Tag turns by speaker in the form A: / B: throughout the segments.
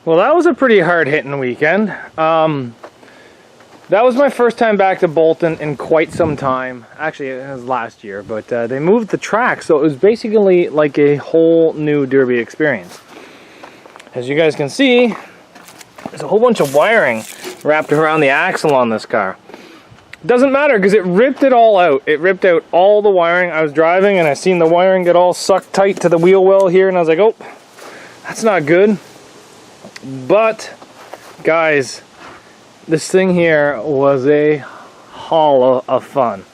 A: Well, that was a pretty hard-hitting weekend. That was my first time back to Bolton in quite some time. Actually, it was last year, but they moved the track, so it was basically like a whole new derby experience. As you guys can see, there's a whole bunch of wiring wrapped around the axle on this car. Doesn't matter because it ripped it all out. It ripped out all the wiring. I was driving and I seen the wiring get all sucked tight to the wheel well here, and I was like, oh, that's not good. But guys, this thing here was a haul of fun.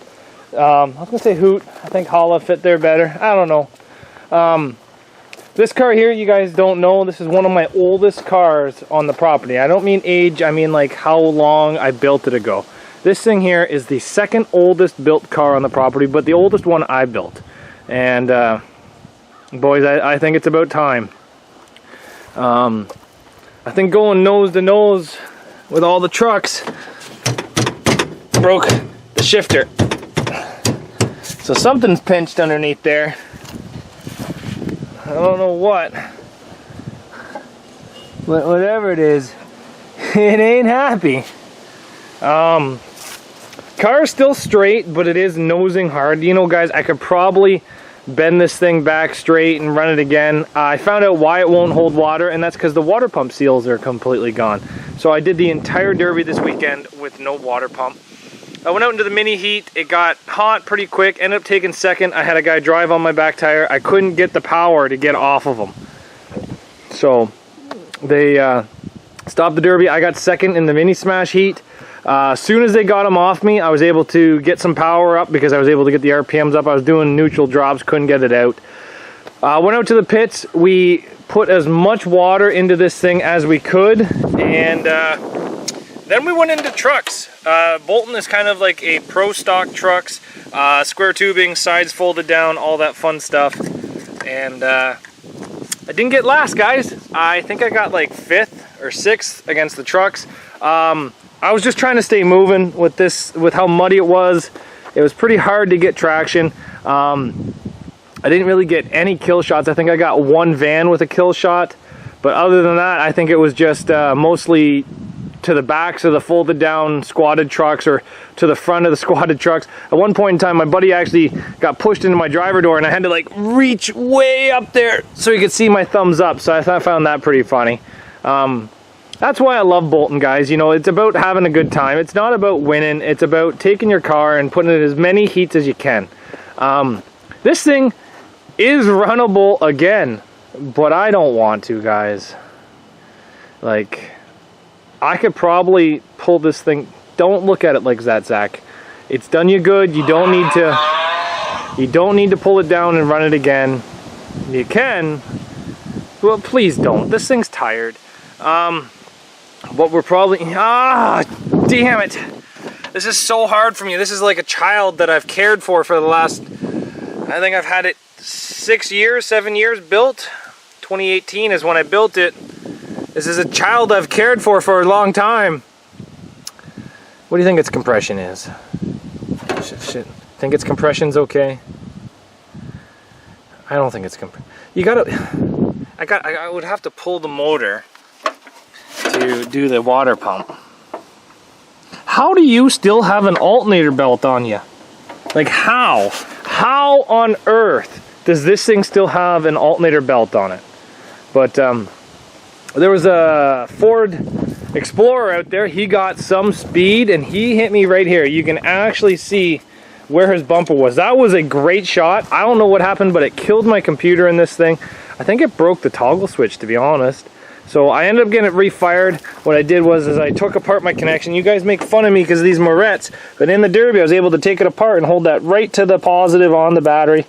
A: I was gonna say hoot. I think holla fit there better. I don't know. This car here, you guys don't know, this is one of my oldest cars on the property. I don't mean age, I mean like how long I built it ago. This thing here is the second oldest built car on the property, but the oldest one I built. And boys, I think it's about time. I think going nose to nose with all the trucks broke the shifter. So something's pinched underneath there. I don't know what. But whatever it is, it ain't happy. Car's still straight, but it is nosing hard. You know, guys, I could probably bend this thing back straight and run it again. I found out why it won't hold water, and that's because the water pump seals are completely gone. So I did the entire derby this weekend with no water pump. I went out into the mini heat. It got hot pretty quick. Ended up taking second. I had a guy drive on my back tire. I couldn't get the power to get off of him. So they stopped the derby. I got second in the mini smash heat. As soon as they got him off me, I was able to get some power up because I was able to get the RPMs up. I was doing neutral drops, couldn't get it out. Went out to the pits. We put as much water into this thing as we could, and then we went into trucks. Bolton is kind of like a pro stock trucks, square tubing, sides folded down, all that fun stuff. And I didn't get last, guys. I think I got like 5th or 6th against the trucks. I was just trying to stay moving with this, with how muddy it was. It was pretty hard to get traction. I didn't really get any kill shots. I think I got one van with a kill shot, but other than that, I think it was just mostly to the backs of the folded down squatted trucks or to the front of the squatted trucks. At one point in time, my buddy actually got pushed into my driver door and I had to like reach way up there so he could see my thumbs up. So I found that pretty funny. That's why I love Bolton, guys. You know, it's about having a good time. It's not about winning. It's about taking your car and putting it in as many heats as you can. This thing is runnable again, but I don't want to, guys. Like, I could probably pull this thing. Don't look at it like that, Zach. It's done you good. You don't need to pull it down and run it again. You can. Well, please don't. This thing's tired. What we're probably, damn it. This is so hard for me. This is like a child that I've cared for the last, I think I've had it 7 years built. 2018 is when I built it. This is a child I've cared for a long time. What do you think its compression is? Shit. Think its compression's okay? I don't think it's I would have to pull the motor to do the water pump. How do you still have an alternator belt on you? Like how? How on earth does this thing still have an alternator belt on it? But there was a Ford Explorer out there. He got some speed and he hit me right here. You can actually see where his bumper was. That was a great shot. I don't know what happened, but it killed my computer in this thing. I think it broke the toggle switch, to be honest. So I ended up getting it refired. What I did was I took apart my connection. You guys make fun of me because of these morettes, but in the derby I was able to take it apart and hold that right to the positive on the battery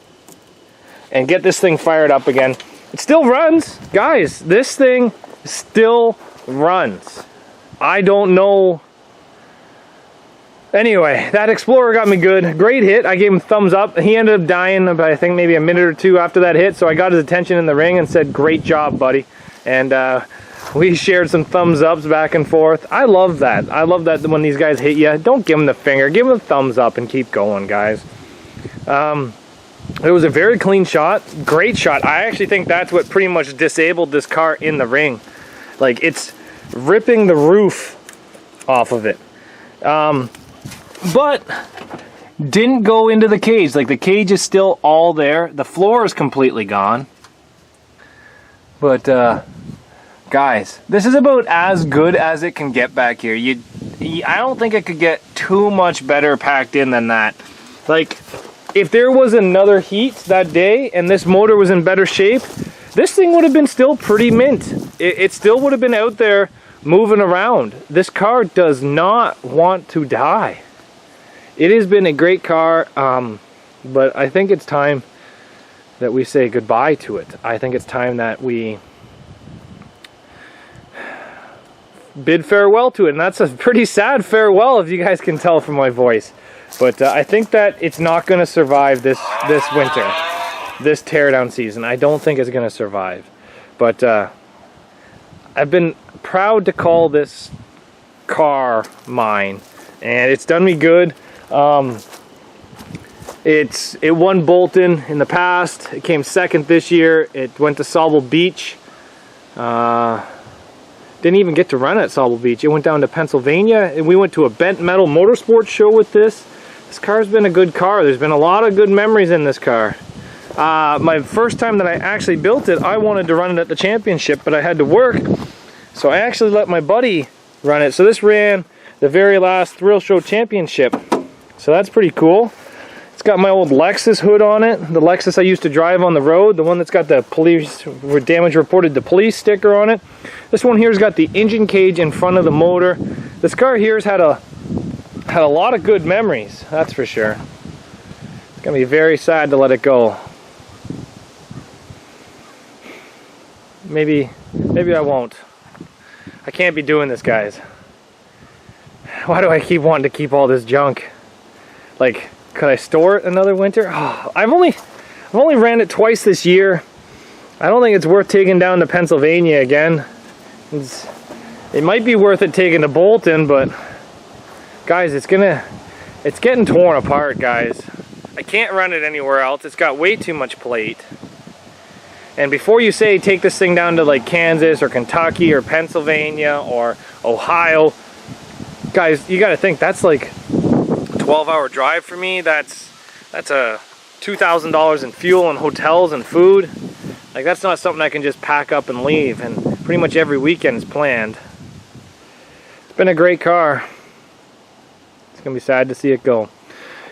A: and get this thing fired up again. It still runs. Guys, this thing still runs. I don't know. Anyway, that Explorer got me good. Great hit. I gave him thumbs up. He ended up dying about, I think, maybe a minute or two after that hit, so I got his attention in the ring and said, great job, buddy. And we shared some thumbs ups back and forth. I love that. I love that when these guys hit you. Don't give them the finger. Give them a thumbs up and keep going, guys. It was a very clean shot. Great shot. I actually think that's what pretty much disabled this car in the ring. Like, it's ripping the roof off of it. But didn't go into the cage. Like, the cage is still all there. The floor is completely gone. But guys, this is about as good as it can get back here. I don't think it could get too much better packed in than that. Like, if there was another heat that day and this motor was in better shape, this thing would have been still pretty mint. It still would have been out there moving around. This car does not want to die. It has been a great car, but I think it's time that we say goodbye to it. I think it's time that we bid farewell to it, and that's a pretty sad farewell, if you guys can tell from my voice. But I think that it's not going to survive this winter, this teardown season. I don't think it's going to survive. But I've been proud to call this car mine, and it's done me good. It won Bolton in the past. It came second this year. It went to Sauble Beach. Didn't even get to run at Sauble Beach. It went down to Pennsylvania, and we went to a bent metal motorsports show with this. This car's been a good car. There's been a lot of good memories in this car. My first time that I actually built it, I wanted to run it at the championship, but I had to work, so I actually let my buddy run it. So this ran the very last Thrill Show Championship, so that's pretty cool. It's got my old Lexus hood on it, the Lexus I used to drive on the road, the one that's got the police damage reported to police sticker on it. This one here's got the engine cage in front of the motor. This car here's had a lot of good memories, that's for sure. It's gonna be very sad to let it go. Maybe I won't. I can't be doing this, guys. Why do I keep wanting to keep all this junk? Like, could I store it another winter? Oh, I've only ran it twice this year. I don't think it's worth taking down to Pennsylvania again. It might be worth it taking to Bolton, but guys, it's getting torn apart, guys. I can't run it anywhere else. It's got way too much plate. And before you say take this thing down to like Kansas or Kentucky or Pennsylvania or Ohio, guys, you got to think that's like 12-hour drive for me. That's a $2,000 in fuel and hotels and food. Like, that's not something I can just pack up and leave, and pretty much every weekend is planned. It's been a great car. It's gonna be sad to see it go.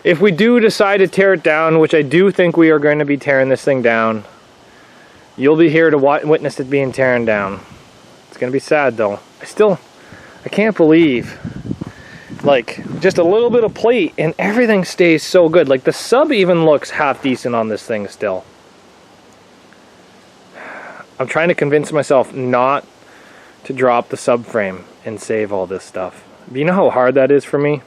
A: If we do decide to tear it down, which I do think we are going to be tearing this thing down, you'll be here to witness it being torn down. It's gonna be sad though. I can't believe, like, just a little bit of plate and everything stays so good. Like, the sub even looks half decent on this thing still. I'm trying to convince myself not to drop the subframe and save all this stuff. But you know how hard that is for me?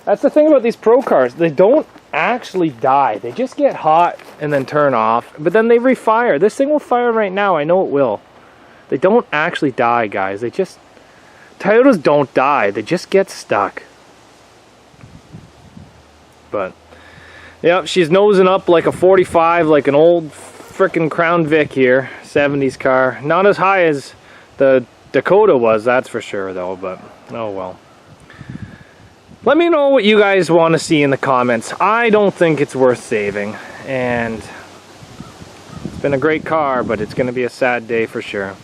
A: That's the thing about these pro cars. They don't actually die. They just get hot and then turn off, but then they refire. This thing will fire right now. I know it will. They don't actually die, guys. Toyotas don't die. They just get stuck. But yep, she's nosing up like a 45, like an old frickin' Crown Vic here, 70s car. Not as high as the Dakota was, that's for sure though, but oh well. Let me know what you guys want to see in the comments. I don't think it's worth saving, and it's been a great car, but it's going to be a sad day for sure.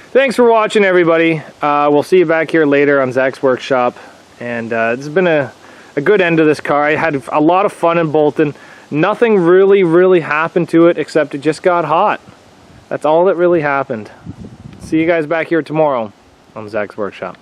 A: Thanks for watching, everybody. We'll see you back here later on Zach's Workshop, and this has been a good end to this car. I had a lot of fun in Bolton. Nothing really happened to it except it just got hot. That's all that really happened. See you guys back here tomorrow on Zach's Workshop.